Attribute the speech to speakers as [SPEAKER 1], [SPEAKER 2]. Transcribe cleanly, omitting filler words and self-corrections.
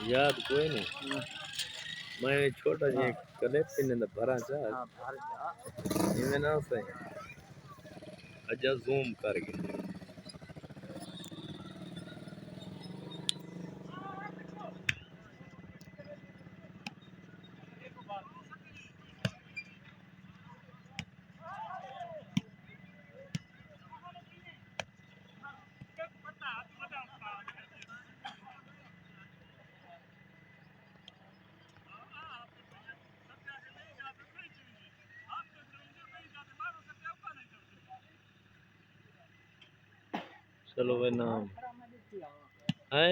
[SPEAKER 1] याद कोई नहीं। मैं छोटा जी कले पिन भरा चा इनमें ना सही अजा जूम करके चलो भाई नाम है